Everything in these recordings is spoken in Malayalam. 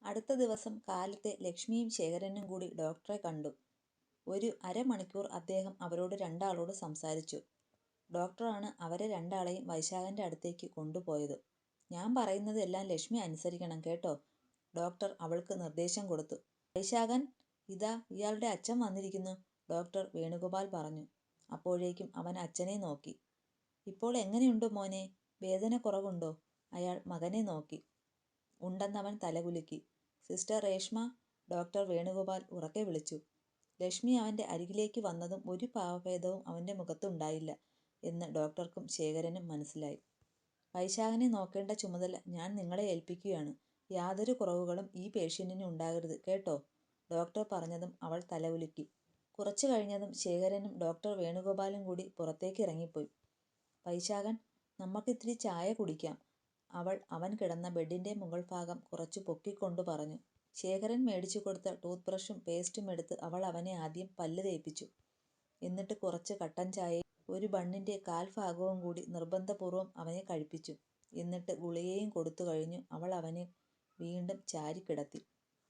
അടുത്ത ദിവസം കാലത്തെ ലക്ഷ്മിയും ശേഖരനും കൂടി ഡോക്ടറെ കണ്ടു. ഒരു അരമണിക്കൂർ അദ്ദേഹം അവരോട് രണ്ടാളോട് സംസാരിച്ചു. ഡോക്ടറാണ് അവരെ രണ്ടാളെയും വൈശാഖന്റെ അടുത്തേക്ക് കൊണ്ടുപോയത്. ഞാൻ പറയുന്നത് എല്ലാം ലക്ഷ്മി അനുസരിക്കണം കേട്ടോ, ഡോക്ടർ അവൾക്ക് നിർദ്ദേശം കൊടുത്തു. വൈശാഖൻ, ഇതാ ഇയാളുടെ അച്ഛൻ വന്നിരിക്കുന്നു, ഡോക്ടർ വേണുഗോപാൽ പറഞ്ഞു. അപ്പോഴേക്കും അവൻ അച്ഛനെ നോക്കി. ഇപ്പോൾ എങ്ങനെയുണ്ട് മോനെ, വേദന കുറവുണ്ടോ? അയാൾ മകനെ നോക്കി. ഉണ്ടെന്നവൻ തലകുലുക്കി. സിസ്റ്റർ രേഷ്മ, ഡോക്ടർ വേണുഗോപാൽ ഉറക്കെ വിളിച്ചു. ലക്ഷ്മി അവന്റെ അരികിലേക്ക് വന്നതും ഒരു ഭാവഭേദവും അവന്റെ മുഖത്തുണ്ടായില്ല എന്ന് ഡോക്ടർക്കും ശേഖരനും മനസ്സിലായി. വൈശാഖനെ നോക്കേണ്ട ചുമതല ഞാൻ നിങ്ങളെ ഏൽപ്പിക്കുകയാണ്. യാതൊരു കുറവുകളും ഈ പേഷ്യന്റിന് ഉണ്ടാകരുത് കേട്ടോ, ഡോക്ടർ പറഞ്ഞതും അവൾ തലകുലുക്കി. കുറച്ചു കഴിഞ്ഞതും ശേഖരനും ഡോക്ടർ വേണുഗോപാലും കൂടി പുറത്തേക്ക് ഇറങ്ങിപ്പോയി. വൈശാഖൻ, നമുക്കിത്തിരി ചായ കുടിക്കാം, അവൻ കിടന്ന ബെഡിന്റെ മുകൾ ഭാഗം കുറച്ചു പൊക്കിക്കൊണ്ടു പറഞ്ഞു. ശേഖരൻ മേടിച്ചു കൊടുത്ത ടൂത്ത് ബ്രഷും പേസ്റ്റും എടുത്ത് അവൾ അവനെ ആദ്യം പല്ല് തേപ്പിച്ചു. എന്നിട്ട് കുറച്ച് കട്ടൻ ചായയും ഒരു ബണ്ണിന്റെ കാൽഭാഗവും കൂടി നിർബന്ധപൂർവ്വം അവനെ കഴിപ്പിച്ചു. എന്നിട്ട് ഗുളികയും കൊടുത്തു കഴിഞ്ഞു അവൾ അവനെ വീണ്ടും ചാരിക്കിടത്തി.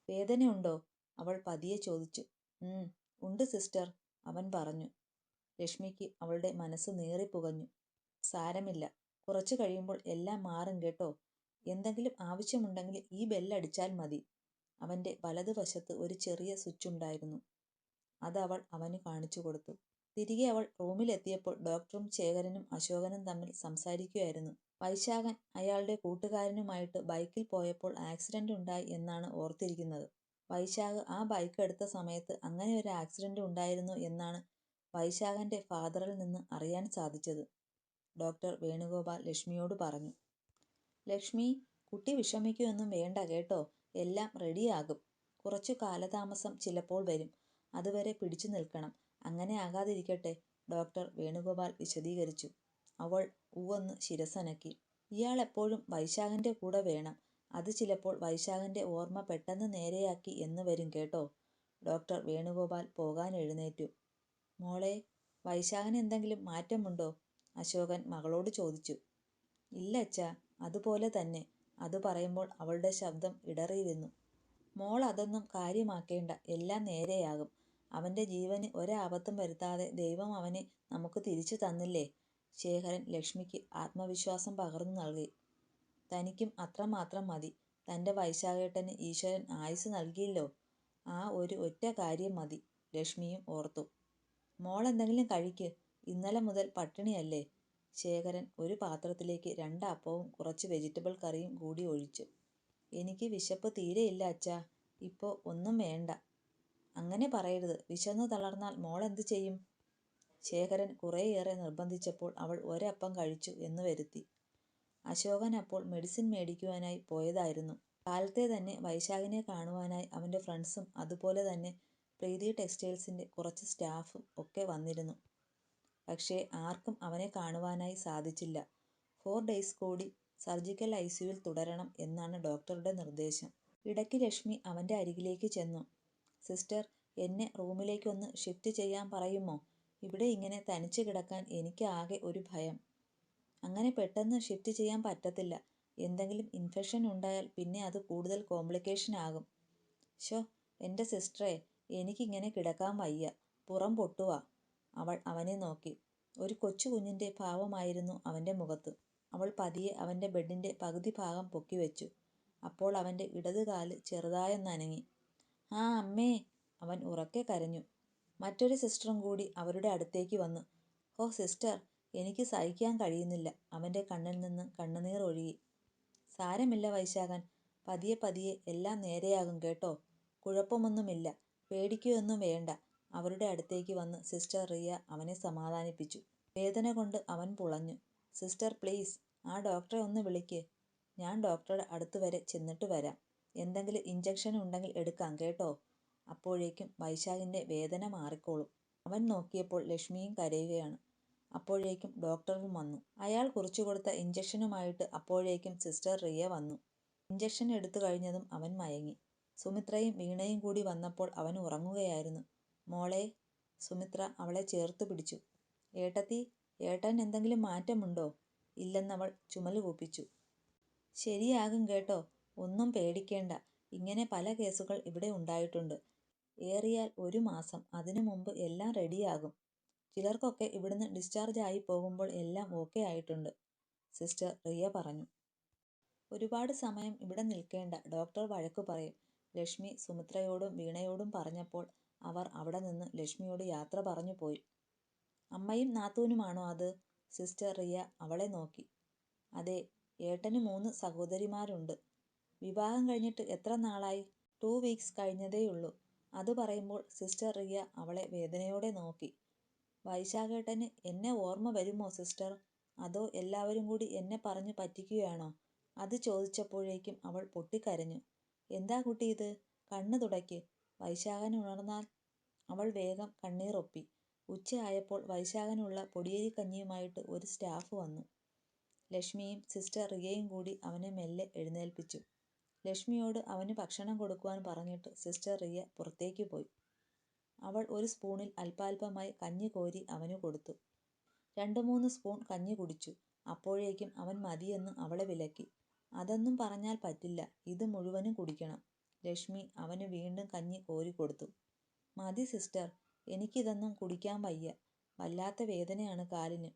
വേദനയുണ്ടോ? അവൾ പതിയെ ചോദിച്ചു. ഉണ്ട് സിസ്റ്റർ, അവൻ പറഞ്ഞു. ലക്ഷ്മിക്ക് അവളുടെ മനസ്സ് നീറിപ്പുകഞ്ഞു. സാരമില്ല, കുറച്ചു കഴിയുമ്പോൾ എല്ലാം മാറും കേട്ടോ. എന്തെങ്കിലും ആവശ്യമുണ്ടെങ്കിൽ ഈ ബെല്ലടിച്ചാൽ മതി. അവന്റെ വലതുവശത്ത് ഒരു ചെറിയ സ്വിച്ചുണ്ടായിരുന്നു. അതവൾ അവന് കാണിച്ചു കൊടുത്തു. തിരികെ അവൾ റൂമിലെത്തിയപ്പോൾ ഡോക്ടറും ശേഖരനും അശോകനും തമ്മിൽ സംസാരിക്കുകയായിരുന്നു. വൈശാഖൻ അയാളുടെ കൂട്ടുകാരനുമായിട്ട് ബൈക്കിൽ പോയപ്പോൾ ആക്സിഡന്റ് ഉണ്ടായി എന്നാണ് ഓർത്തിരിക്കുന്നത്. വൈശാഖ് ആ ബൈക്ക് എടുത്ത സമയത്ത് അങ്ങനെ ഒരു ആക്സിഡന്റ് ഉണ്ടായിരുന്നു എന്നാണ് വൈശാഖന്റെ ഫാദറിൽ നിന്ന് അറിയാൻ സാധിച്ചത്. ഡോക്ടർ വേണുഗോപാൽ ലക്ഷ്മിയോട് പറഞ്ഞു. ലക്ഷ്മി, കുട്ടി വിഷമിക്കുകയൊന്നും വേണ്ട കേട്ടോ, എല്ലാം റെഡിയാകും. കുറച്ചു കാലതാമസം ചിലപ്പോൾ വരും, അതുവരെ പിടിച്ചു നിൽക്കണം. അങ്ങനെ ആകാതിരിക്കട്ടെ, ഡോക്ടർ വേണുഗോപാൽ വിശദീകരിച്ചു. അവൾ ഉവ്വെന്ന് ശിരസ്സനക്കി. ഇയാൾ എപ്പോഴും വൈശാഖന്റെ കൂടെ വേണം, അത് ചിലപ്പോൾ വൈശാഖന്റെ ഓർമ്മ പെട്ടെന്ന് നേരെയാക്കി എന്ന് വരും കേട്ടോ. ഡോക്ടർ വേണുഗോപാൽ പോകാൻ എഴുന്നേറ്റു. മോളെ, വൈശാഖന് എന്തെങ്കിലും മാറ്റമുണ്ടോ? അശോകൻ മകളോട് ചോദിച്ചു. ഇല്ല അച്ഛാ, അതുപോലെ തന്നെ. അത് പറയുമ്പോൾ അവളുടെ ശബ്ദം ഇടറിയിരുന്നു. മോൾ അതൊന്നും കാര്യമാക്കേണ്ട, എല്ലാം നേരെയാകും. അവന്റെ ജീവന് ഒരാപത്തും വരുത്താതെ ദൈവം അവനെ നമുക്ക് തിരിച്ചു തന്നില്ലേ? ശേഖരൻ ലക്ഷ്മിക്ക് ആത്മവിശ്വാസം പകർന്നു നൽകി. തനിക്കും അത്രമാത്രം മതി. തന്റെ വൈശാഖേട്ടന് ഈശ്വരൻ ആയുസ് നൽകിയല്ലോ, ആ ഒരു ഒറ്റ കാര്യം മതി, ലക്ഷ്മിയും ഓർത്തു. മോൾ എന്തെങ്കിലും കഴിക്ക്, ഇന്നലെ മുതൽ പട്ടിണിയല്ലേ? ശേഖരൻ ഒരു പാത്രത്തിലേക്ക് 2 അപ്പവും കുറച്ച് വെജിറ്റബിൾ കറിയും കൂടി ഒഴിച്ചു. എനിക്ക് വിശപ്പ് തീരെയില്ല അച്ഛാ, ഇപ്പോ ഒന്നും വേണ്ട. അങ്ങനെ പറയരുത്, വിശന്നു തളർന്നാൽ മോൾ എന്തു ചെയ്യും? ശേഖരൻ കുറേയേറെ നിർബന്ധിച്ചപ്പോൾ അവൾ ഒരപ്പം കഴിച്ചു എന്ന് വരുത്തി. അശോകൻ അപ്പോൾ മെഡിസിൻ മേടിക്കുവാനായി പോയതായിരുന്നു. കാലത്തെ തന്നെ വൈശാഖിനെ കാണുവാനായി അവന്റെ ഫ്രണ്ട്സും അതുപോലെ തന്നെ പ്രീതി ടെക്സ്റ്റൈൽസിന്റെ കുറച്ച് സ്റ്റാഫും ഒക്കെ വന്നിരുന്നു. പക്ഷേ ആർക്കും അവനെ കാണുവാനായി സാധിച്ചില്ല. 4 days കൂടി സർജിക്കൽ ICUവിൽ തുടരണം എന്നാണ് ഡോക്ടറുടെ നിർദ്ദേശം. ഇടയ്ക്ക് ലക്ഷ്മി അവന്റെ അരികിലേക്ക് ചെന്നു. സിസ്റ്റർ, എന്നെ റൂമിലേക്ക് ഒന്ന് ഷിഫ്റ്റ് ചെയ്യാൻ പറയുമോ? ഇവിടെ ഇങ്ങനെ തനിച്ച് കിടക്കാൻ എനിക്ക് ആകെ ഒരു ഭയം. അങ്ങനെ പെട്ടെന്ന് ഷിഫ്റ്റ് ചെയ്യാൻ പറ്റത്തില്ല. എന്തെങ്കിലും ഇൻഫെക്ഷൻ ഉണ്ടായാൽ പിന്നെ അത് കൂടുതൽ കോംപ്ലിക്കേഷൻ ആകും. ശോ, എൻ്റെ സിസ്റ്ററെ, എനിക്കിങ്ങനെ കിടക്കാൻ വയ്യ, പുറം പൊട്ടുവാ. അവൾ അവനെ നോക്കി. ഒരു കൊച്ചു കുഞ്ഞിന്റെ ഭാവമായിരുന്നു അവന്റെ മുഖത്ത്. അവൾ പതിയെ അവന്റെ ബെഡിന്റെ പകുതി ഭാഗം പൊക്കിവെച്ചു. അപ്പോൾ അവന്റെ ഇടതുകാല് ചെറുതായൊന്നനങ്ങി. ആ അമ്മേ, അവൻ ഉറക്കെ കരഞ്ഞു. മറ്റൊരു സിസ്റ്ററും കൂടി അവരുടെ അടുത്തേക്ക് വന്നു. ഓ സിസ്റ്റർ, എനിക്ക് സഹിക്കാൻ കഴിയുന്നില്ല. അവന്റെ കണ്ണിൽ നിന്ന് കണ്ണുനീർ ഒഴുകി. സാരമില്ല വൈശാഖൻ, പതിയെ പതിയെ എല്ലാം നേരെയാകും കേട്ടോ. കുഴപ്പമൊന്നുമില്ല, പേടിക്കുകയൊന്നും വേണ്ട. അവരുടെ അടുത്തേക്ക് വന്ന് സിസ്റ്റർ റിയ അവനെ സമാധാനിപ്പിച്ചു. വേദന കൊണ്ട് അവൻ പുളഞ്ഞു. സിസ്റ്റർ പ്ലീസ്, ആ ഡോക്ടറെ ഒന്ന് വിളിക്ക്. ഞാൻ ഡോക്ടറുടെ അടുത്ത് വരെ ചെന്നിട്ട് വരാം. എന്തെങ്കിലും ഇഞ്ചക്ഷൻ ഉണ്ടെങ്കിൽ എടുക്കാം കേട്ടോ. അപ്പോഴേക്കും വൈശാഖിന്റെ വേദന മാറിക്കോളും. അവൻ നോക്കിയപ്പോൾ ലക്ഷ്മിയും കരയുകയാണ്. അപ്പോഴേക്കും ഡോക്ടറും വന്നു. അയാൾ കുറിച്ചു കൊടുത്ത ഇഞ്ചക്ഷനുമായിട്ട് അപ്പോഴേക്കും സിസ്റ്റർ റിയ വന്നു. ഇഞ്ചക്ഷൻ എടുത്തു കഴിഞ്ഞതും അവൻ മയങ്ങി. സുമിത്രയും വീണയും കൂടി വന്നപ്പോൾ അവൻ ഉറങ്ങുകയായിരുന്നു. മോളെ, സുമിത്ര അവളെ ചേർത്ത് പിടിച്ചു. ഏട്ടത്തി, ഏട്ടൻ എന്തെങ്കിലും മാറ്റമുണ്ടോ? ഇല്ലെന്നവൾ ചുമല് കൂപ്പിച്ചു. ശരിയാകും കേട്ടോ, ഒന്നും പേടിക്കേണ്ട. ഇങ്ങനെ പല കേസുകൾ ഇവിടെ ഉണ്ടായിട്ടുണ്ട്. ഏറിയാൽ 1 മാസം. അതിനു മുമ്പ് എല്ലാം റെഡിയാകും. ചിലർക്കൊക്കെ ഇവിടുന്ന് ഡിസ്ചാർജ് ആയി പോകുമ്പോൾ എല്ലാം ഓക്കെ ആയിട്ടുണ്ട്. സിസ്റ്റർ റിയ പറഞ്ഞു. ഒരുപാട് സമയം ഇവിടെ നിൽക്കേണ്ട, ഡോക്ടർ വഴക്കു പറയും. ലക്ഷ്മി സുമിത്രയോടും വീണയോടും പറഞ്ഞപ്പോൾ അവർ അവിടെ നിന്ന് ലക്ഷ്മിയോട് യാത്ര പറഞ്ഞു പോയി. അമ്മയും നാത്തൂനുമാണോ അത്? സിസ്റ്റർ റിയ അവളെ നോക്കി. അതെ, ഏട്ടന് 3 സഹോദരിമാരുണ്ട്. വിവാഹം കഴിഞ്ഞിട്ട് എത്ര നാളായി? 2 വീക്സ് കഴിഞ്ഞതേയുള്ളൂ. അത് പറയുമ്പോൾ സിസ്റ്റർ റിയ അവളെ വേദനയോടെ നോക്കി. വൈശാഖേട്ടന് എന്നെ ഓർമ്മ വരുമോ സിസ്റ്റർ? അതോ എല്ലാവരും കൂടി എന്നെ പറഞ്ഞു പറ്റിക്കുകയാണോ? അത് ചോദിച്ചപ്പോഴേക്കും അവൾ പൊട്ടിക്കരഞ്ഞു. എന്താ കുട്ടി ഇത്? കണ്ണ് തുടയ്ക്ക്. വൈശാഖൻ ഉണർന്നാൽ. അവൾ വേഗം കണ്ണീറൊപ്പി. ഉച്ചയായപ്പോൾ വൈശാഖനുള്ള പൊടിയരിക്കഞ്ഞിയുമായിട്ട് ഒരു സ്റ്റാഫ് വന്നു. ലക്ഷ്മിയും സിസ്റ്റർ റിയയും കൂടി അവനെ മെല്ലെ എഴുന്നേൽപ്പിച്ചു. ലക്ഷ്മിയോട് അവന് ഭക്ഷണം കൊടുക്കുവാൻ പറഞ്ഞിട്ട് സിസ്റ്റർ റിയ പുറത്തേക്ക് പോയി. അവൾ ഒരു സ്പൂണിൽ അല്പാൽപമായി കഞ്ഞി കോരി അവന് കൊടുത്തു. 2-3 സ്പൂൺ കഞ്ഞി കുടിച്ചു. അപ്പോഴേക്കും അവൻ മതിയെന്ന് അവളെ വിലക്കി. അതൊന്നും പറഞ്ഞാൽ പറ്റില്ല, ഇത് മുഴുവനും കുടിക്കണം. ലക്ഷ്മി അവന് വീണ്ടും കഞ്ഞി കോരിക്കൊടുത്തു. മതി സിസ്റ്റർ, എനിക്കിതൊന്നും കുടിക്കാൻ വയ്യ. വല്ലാത്ത വേദനയാണ് കാലിന്.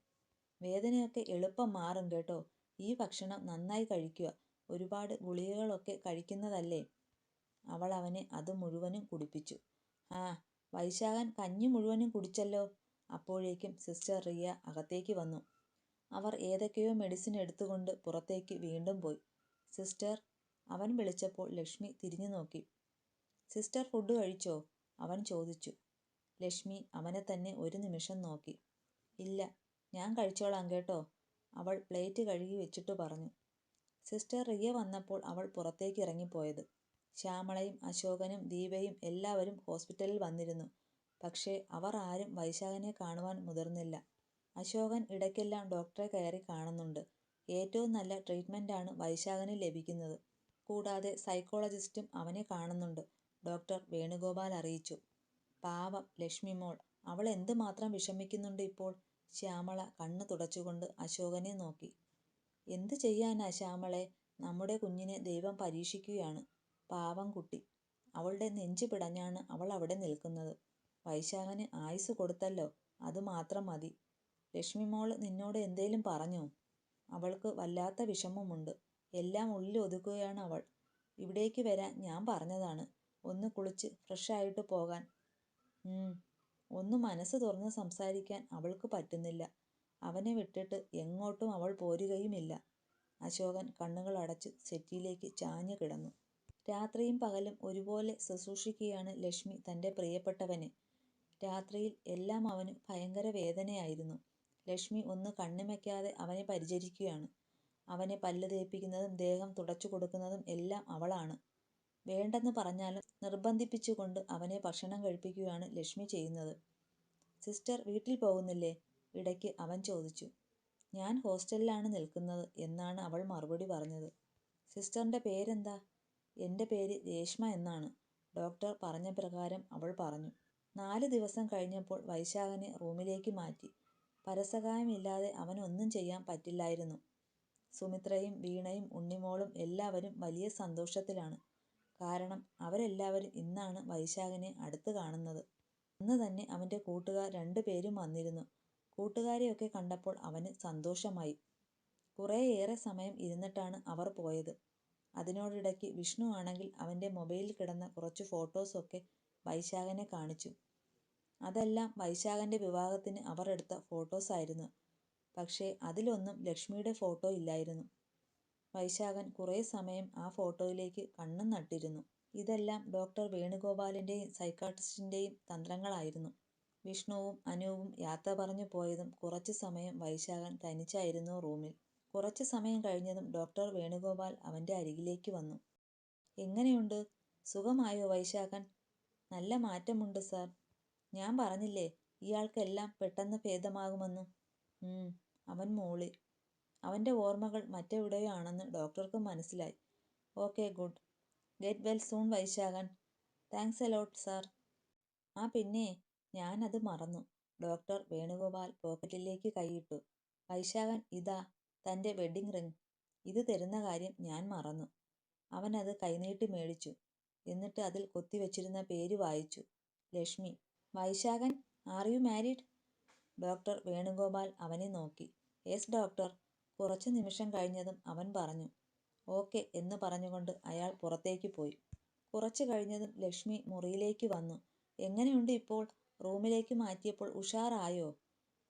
വേദനയൊക്കെ എളുപ്പം മാറും കേട്ടോ. ഈ ഭക്ഷണം നന്നായി കഴിക്കുക. ഒരുപാട് ഗുളികകളൊക്കെ കഴിക്കുന്നതല്ലേ. അവൾ അവനെ അത് മുഴുവനും കുടിപ്പിച്ചു. ആ, വൈശാഖൻ കഞ്ഞി മുഴുവനും കുടിച്ചല്ലോ. അപ്പോഴേക്കും സിസ്റ്റർ റിയ അകത്തേക്ക് വന്നു. അവർ ഏതൊക്കെയോ മെഡിസിൻ എടുത്തുകൊണ്ട് പുറത്തേക്ക് വീണ്ടും പോയി. സിസ്റ്റർ, അവൻ വിളിച്ചപ്പോൾ ലക്ഷ്മി തിരിഞ്ഞു നോക്കി. സിസ്റ്റർ ഫുഡ് കഴിച്ചോ? അവൻ ചോദിച്ചു. ലക്ഷ്മി അവനെ തന്നെ ഒരു നിമിഷം നോക്കി. ഇല്ല, ഞാൻ കഴിച്ചോളാം കേട്ടോ, അവൾ പ്ലേറ്റ് കഴുകി വെച്ചിട്ട് പറഞ്ഞു. സിസ്റ്റർ റിയ വന്നപ്പോൾ അവൾ പുറത്തേക്ക് ഇറങ്ങിപ്പോയത്. ശ്യാമളയും അശോകനും ദീപയും എല്ലാവരും ഹോസ്പിറ്റലിൽ വന്നിരുന്നു. പക്ഷേ അവർ ആരും വൈശാഖനെ കാണുവാൻ മുതിർന്നില്ല. അശോകൻ ഇടയ്ക്കെല്ലാം ഡോക്ടറെ കയറി കാണുന്നുണ്ട്. ഏറ്റവും നല്ല ട്രീറ്റ്മെന്റാണ് വൈശാഖന് ലഭിക്കുന്നത്. കൂടാതെ സൈക്കോളജിസ്റ്റും അവനെ കാണുന്നുണ്ട്, ഡോക്ടർ വേണുഗോപാൽ അറിയിച്ചു. പാവം ലക്ഷ്മി മോൾ, അവൾ എന്തുമാത്രം വിഷമിക്കുന്നുണ്ട് ഇപ്പോൾ. ശ്യാമള കണ്ണു തുടച്ചുകൊണ്ട് അശോകനെ നോക്കി. എന്തു ചെയ്യാനാ ശ്യാമളെ, നമ്മുടെ കുഞ്ഞിനെ ദൈവം പരീക്ഷിക്കുകയാണ്. പാവം കുട്ടി. അവളുടെ നെഞ്ചു പിടഞ്ഞാണ് അവൾ അവിടെ നിൽക്കുന്നത്. വൈശാഖന് ആയുസ് കൊടുത്തല്ലോ, അതുമാത്രം മതി. ലക്ഷ്മി മോള് നിന്നോട് എന്തേലും പറഞ്ഞോ? അവൾക്ക് വല്ലാത്ത വിഷമമുണ്ട്. എല്ലാം ഉള്ളിൽ ഒതുക്കുകയാണ് അവൾ. ഇവിടേക്ക് വരാൻ ഞാൻ പറഞ്ഞതാണ്, ഒന്ന് കുളിച്ച് ഫ്രഷായിട്ട് പോകാൻ. ഒന്ന് മനസ്സ് തുറന്ന് സംസാരിക്കാൻ അവൾക്ക് പറ്റുന്നില്ല. അവനെ വിട്ടിട്ട് എങ്ങോട്ടും അവൾ പോരുകയുമില്ല. അശോകൻ കണ്ണുകൾ അടച്ച് സെറ്റിയിലേക്ക് ചാഞ്ഞു കിടന്നു. രാത്രിയും പകലും ഒരുപോലെ ശുശ്രൂഷിക്കുകയാണ് ലക്ഷ്മി തൻ്റെ പ്രിയപ്പെട്ടവനെ. രാത്രിയിൽ എല്ലാം അവന് ഭയങ്കര വേദനയായിരുന്നു. ലക്ഷ്മി ഒന്ന് കണ്ണിമയ്ക്കാതെ അവനെ പരിചരിക്കുകയാണ്. അവനെ പല്ല് തേപ്പിക്കുന്നതും ദേഹം തുടച്ചു കൊടുക്കുന്നതും എല്ലാം അവളാണ്. വേണ്ടെന്ന് പറഞ്ഞാലും നിർബന്ധിപ്പിച്ചുകൊണ്ട് അവനെ ഭക്ഷണം കഴിപ്പിക്കുകയാണ് ലക്ഷ്മി ചെയ്യുന്നത്. സിസ്റ്റർ വീട്ടിൽ പോകുന്നില്ലേ? ഇടയ്ക്ക് അവൻ ചോദിച്ചു. ഞാൻ ഹോസ്റ്റലിലാണ് നിൽക്കുന്നത് എന്നാണ് അവൾ മറുപടി പറഞ്ഞത്. സിസ്റ്ററിൻ്റെ പേരെന്താ? എൻ്റെ പേര് രേഷ്മ എന്നാണ്, ഡോക്ടർ പറഞ്ഞ പ്രകാരം അവൾ പറഞ്ഞു. 4 ദിവസം കഴിഞ്ഞപ്പോൾ വൈശാഖനെ റൂമിലേക്ക് മാറ്റി. പരസഹായമില്ലാതെ അവനൊന്നും ചെയ്യാൻ പറ്റില്ലായിരുന്നു. സുമിത്രയും വീണയും ഉണ്ണിമോളും എല്ലാവരും വലിയ സന്തോഷത്തിലാണ്. കാരണം അവരെല്ലാവരും ഇന്നാണ് വൈശാഖനെ അടുത്ത് കാണുന്നത്. അന്ന് തന്നെ അവൻ്റെ കൂട്ടുകാർ 2 പേരും വന്നിരുന്നു. കൂട്ടുകാരെയൊക്കെ കണ്ടപ്പോൾ അവന് സന്തോഷമായി. കുറേയേറെ സമയം ഇരുന്നിട്ടാണ് അവർ പോയത്. അതിനോടിടയ്ക്ക് വിഷ്ണു ആണെങ്കിൽ അവൻ്റെ മൊബൈലിൽ കിടന്ന കുറച്ച് ഫോട്ടോസൊക്കെ വൈശാഖനെ കാണിച്ചു. അതെല്ലാം വൈശാഖൻ്റെ വിവാഹത്തിന് അവർ എടുത്ത ഫോട്ടോസായിരുന്നു. പക്ഷേ അതിലൊന്നും ലക്ഷ്മിയുടെ ഫോട്ടോ ഇല്ലായിരുന്നു. വൈശാഖൻ കുറേ സമയം ആ ഫോട്ടോയിലേക്ക് കണ്ണും നട്ടിരുന്നു. ഇതെല്ലാം ഡോക്ടർ വേണുഗോപാലിൻ്റെയും സൈക്കാട്രിസ്റ്റിൻ്റെയും തന്ത്രങ്ങളായിരുന്നു. വിഷ്ണുവും അനൂപും യാത്ര പറഞ്ഞു പോയതും കുറച്ച് സമയം വൈശാഖൻ തനിച്ചായിരുന്നു റൂമിൽ. കുറച്ച് സമയം കഴിഞ്ഞതും ഡോക്ടർ വേണുഗോപാൽ അവൻ്റെ അരികിലേക്ക് വന്നു. എങ്ങനെയുണ്ട്? സുഖമായോ വൈശാഖൻ? നല്ല മാറ്റമുണ്ട് സാർ. ഞാൻ പറഞ്ഞില്ലേ ഇയാൾക്കെല്ലാം പെട്ടെന്ന് ഭേദമാകുമെന്ന്. അവൻ മൂളി. അവൻ്റെ ഓർമ്മകൾ മറ്റെവിടെയോ ആണെന്ന് ഡോക്ടർക്ക് മനസ്സിലായി. Okay, good. Get well soon Vaishakhan. Thanks a lot sir. ആ പിന്നെ, ഞാനത് മറന്നു. ഡോക്ടർ വേണുഗോപാൽ പോക്കറ്റിലേക്ക് കൈയിട്ടു. വൈശാഖൻ, ഇതാ തൻ്റെ വെഡ്ഡിംഗ് റിംഗ്. ഇത് തരുന്ന കാര്യം ഞാൻ മറന്നു. അവൻ അത് കൈനീട്ടി മേടിച്ചു. എന്നിട്ട് അതിൽ കൊത്തിവെച്ചിരുന്ന പേര് വായിച്ചു. Lakshmi. Vaishakhan, are you married? Doctor Venugopal അവനെ നോക്കി. Yes doctor. കുറച്ചു നിമിഷം കഴിഞ്ഞതും അവൻ പറഞ്ഞു. ഓക്കെ എന്ന് പറഞ്ഞുകൊണ്ട് അയാൾ പുറത്തേക്ക് പോയി. കുറച്ചു കഴിഞ്ഞതും ലക്ഷ്മി മുറിയിലേക്ക് വന്നു. എങ്ങനെയുണ്ട് ഇപ്പോൾ? റൂമിലേക്ക് മാറ്റിയപ്പോൾ ഉഷാറായോ?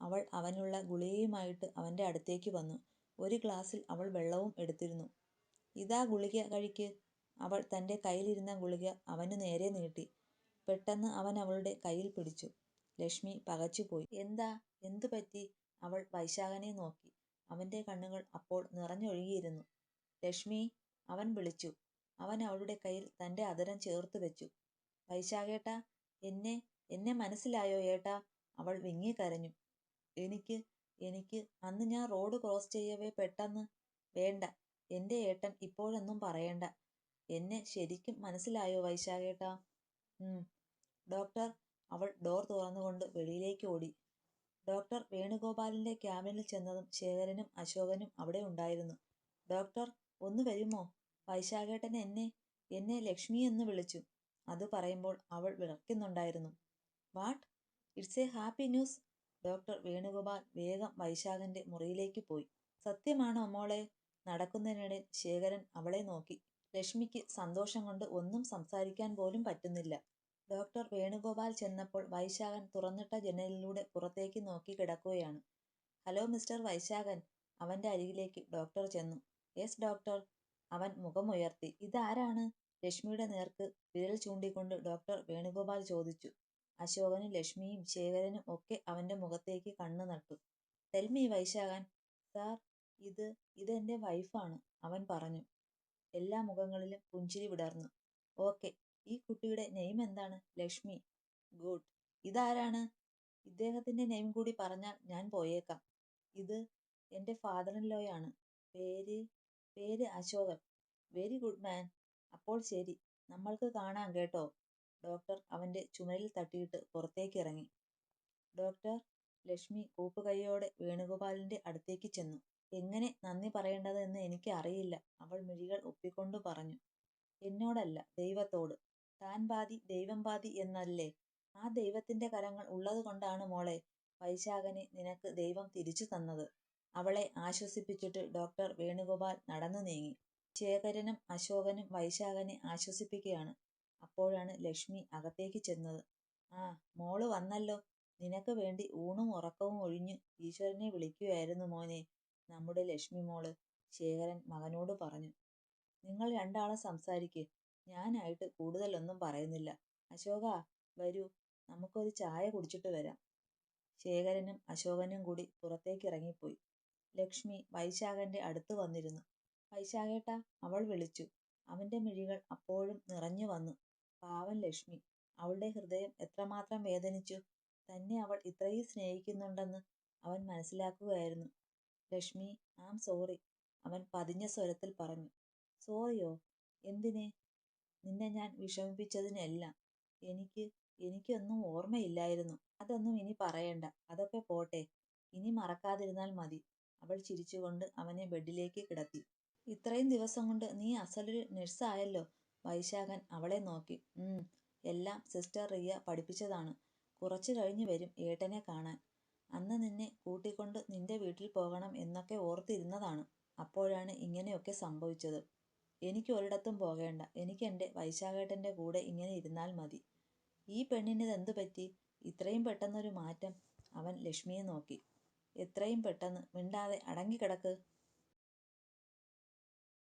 അവൾ അവനുള്ള ഗുളികയുമായിട്ട് അവൻ്റെ അടുത്തേക്ക് വന്നു. ഒരു ഗ്ലാസ്സിൽ അവൾ വെള്ളവും എടുത്തിരുന്നു. ഇതാ ഗുളിക കഴിക്ക്. അവൾ തൻ്റെ കയ്യിലിരുന്ന ഗുളിക അവനു നേരെ നീട്ടി. പെട്ടെന്ന് അവൻ അവളുടെ കയ്യിൽ പിടിച്ചു. ലക്ഷ്മി പകച്ചുപോയി. എന്താ? എന്തു പറ്റി? അവൾ വൈശാഖനെ നോക്കി. അവൻ്റെ കണ്ണുകൾ അപ്പോൾ നിറഞ്ഞൊഴുകിയിരുന്നു. ലക്ഷ്മി, അവൻ വിളിച്ചു. അവൻ അവളുടെ കയ്യിൽ തൻ്റെ അധരം ചേർത്ത് വെച്ചു. വൈശാഖേട്ടാ, എന്നെ എന്നെ മനസ്സിലായോ ഏട്ടാ? അവൾ വിങ്ങിക്കരഞ്ഞു. എനിക്ക് എനിക്ക് അന്ന് ഞാൻ റോഡ് ക്രോസ് ചെയ്യവേ പെട്ടെന്ന്. വേണ്ട, എൻ്റെ ഏട്ടൻ ഇപ്പോഴൊന്നും പറയണ്ട. എന്നെ ശരിക്കും മനസ്സിലായോ വൈശാഖേട്ടാ? ഡോക്ടർ. അവൾ ഡോർ തുറന്നുകൊണ്ട് വെളിയിലേക്ക് ഓടി. ഡോക്ടർ വേണുഗോപാലിന്റെ ക്യാബിനിൽ ചെന്നതും ശേഖരനും അശോകനും അവിടെ ഉണ്ടായിരുന്നു. ഡോക്ടർ, ഒന്ന് വരുമോ? വൈശാഖേട്ടൻ എന്നെ എന്നെ ലക്ഷ്മി എന്ന് വിളിച്ചു. അത് പറയുമ്പോൾ അവൾ വിറയ്ക്കുന്നുണ്ടായിരുന്നു. What? It's a happy news. Doctor Venugopal വേഗം വൈശാഖന്റെ മുറിയിലേക്ക് പോയി. സത്യമാണോ മോളെ? നടക്കുന്നതിനിടയിൽ ശേഖരൻ അവളെ നോക്കി. ലക്ഷ്മിക്ക് സന്തോഷം കൊണ്ട് ഒന്നും സംസാരിക്കാൻ പോലും പറ്റുന്നില്ല. ഡോക്ടർ വേണുഗോപാൽ ചെന്നപ്പോൾ വൈശാഖൻ തുറന്നിട്ട ജനലിലൂടെ പുറത്തേക്ക് നോക്കി കിടക്കുകയാണ്. Hello mister Vaishakhan. അവന്റെ അരികിലേക്ക് ഡോക്ടർ ചെന്നു. Yes doctor. അവൻ മുഖമുയർത്തി. ഇതാരാണ്? ലക്ഷ്മിയുടെ നേർക്ക് വിരൽ ചൂണ്ടിക്കൊണ്ട് ഡോക്ടർ വേണുഗോപാൽ ചോദിച്ചു. അശോകനും ലക്ഷ്മിയും ശേഖരനും ഒക്കെ അവന്റെ മുഖത്തേക്ക് കണ്ണു നട്ടു. Tell me Vaisakhan. സാർ, ഇതെന്റെ വൈഫാണ്, അവൻ പറഞ്ഞു. എല്ലാ മുഖങ്ങളിലും പുഞ്ചിരി വിടർന്നു. ഓക്കെ, ഈ കുട്ടിയുടെ നെയിം എന്താണ്? ലക്ഷ്മി. ഗുഡ്. ഇതാരാണ്? ഇദ്ദേഹത്തിന്റെ നെയിം കൂടി പറഞ്ഞാൽ ഞാൻ പോയേക്കാം. ഇത് എന്റെ ഫാദർ ഇൻ ലോയാണ്. പേര് അശോകൻ. Very good man. അപ്പോൾ ശരി, നമ്മൾക്ക് കാണാം കേട്ടോ. ഡോക്ടർ അവന്റെ ചുമലിൽ തട്ടിയിട്ട് പുറത്തേക്ക് ഇറങ്ങി. ഡോക്ടർ. ലക്ഷ്മി കൂപ്പുകൈയോടെ വേണുഗോപാലിന്റെ അടുത്തേക്ക് ചെന്നു. എങ്ങനെ നന്ദി പറയേണ്ടത് എന്ന് എനിക്ക് അറിയില്ല, അവൾ മിഴികൾ ഒപ്പിക്കൊണ്ടു പറഞ്ഞു. എന്നോടല്ല, ദൈവത്തോട്. താൻ പാതി ദൈവം പാതി എന്നല്ലേ? ആ ദൈവത്തിന്റെ കരങ്ങൾ ഉള്ളതുകൊണ്ടാണ് മോളെ വൈശാഖനെ നിനക്ക് ദൈവം തിരിച്ചു തന്നത്. അവളെ ആശ്വസിപ്പിച്ചിട്ട് ഡോക്ടർ വേണുഗോപാൽ നടന്നു നീങ്ങി. ശേഖരനും അശോകനും വൈശാഖനെ ആശ്വസിപ്പിക്കുകയാണ്. അപ്പോഴാണ് ലക്ഷ്മി അകത്തേക്ക് ചെന്നത്. ആ, മോള് വന്നല്ലോ. നിനക്ക് വേണ്ടി ഊണും ഉറക്കവും ഒഴിഞ്ഞു ഈശ്വരനെ വിളിക്കുകയായിരുന്നു മോനെ, നമ്മുടെ ലക്ഷ്മി മോള്, ശേഖരൻ മകനോട് പറഞ്ഞു. നിങ്ങൾ രണ്ടാളും സംസാരിക്ക്. ഞാനായിട്ട് കൂടുതലൊന്നും പറയുന്നില്ല. അശോകാ, വരൂ, നമുക്കൊരു ചായ കുടിച്ചിട്ട് വരാം. ശേഖരനും അശോകനും കൂടി പുറത്തേക്ക് ഇറങ്ങിപ്പോയി. ലക്ഷ്മി വൈശാഖന്റെ അടുത്ത് വന്നിരുന്നു. വൈശാഖേട്ടാ, അവൾ വിളിച്ചു. അവന്റെ മിഴികൾ അപ്പോഴും നിറഞ്ഞു വന്നു. പാവം ലക്ഷ്മി. അവളുടെ ഹൃദയം എത്രമാത്രം വേദനിച്ചു. തന്നെ അവൾ ഇത്രയും സ്നേഹിക്കുന്നുണ്ടെന്ന് അവൻ മനസ്സിലാക്കുകയായിരുന്നു. ലക്ഷ്മി, ആം സോറി, അവൻ പതിഞ്ഞ സ്വരത്തിൽ പറഞ്ഞു. സോറിയോ? എന്തിന്? നിന്നെ ഞാൻ വിഷമിപ്പിച്ചതിനെല്ലാം. എനിക്കൊന്നും ഓർമ്മയില്ലായിരുന്നു. അതൊന്നും ഇനി പറയണ്ട, അതൊക്കെ പോട്ടെ. ഇനി മറക്കാതിരുന്നാൽ മതി. അവൾ ചിരിച്ചുകൊണ്ട് അവനെ ബെഡിലേക്ക് കിടത്തി. ഇത്രയും ദിവസം കൊണ്ട് നീ അസലൊരു നഴ്സായല്ലോ. വൈശാഖൻ അവളെ നോക്കി. എല്ലാം സിസ്റ്റർ റിയ പഠിപ്പിച്ചതാണ്. കുറച്ചു കഴിഞ്ഞു വരും ഏട്ടനെ കാണാൻ. അന്ന് നിന്നെ കൂട്ടിക്കൊണ്ട് നിന്റെ വീട്ടിൽ പോകണം എന്നൊക്കെ ഓർത്തിരുന്നതാണ്. അപ്പോഴാണ് ഇങ്ങനെയൊക്കെ സംഭവിച്ചത്. എനിക്ക് ഒരിടത്തും പോകേണ്ട. എനിക്ക് എൻ്റെ വൈശാഖേട്ടൻ്റെ കൂടെ ഇങ്ങനെ ഇരുന്നാൽ മതി. ഈ പെണ്ണിനിതെന്തു പറ്റി? ഇത്രയും പെട്ടെന്നൊരു മാറ്റം? അവൻ ലക്ഷ്മിയെ നോക്കി. എത്രയും പെട്ടെന്ന്? മിണ്ടാതെ അടങ്ങിക്കിടക്ക്.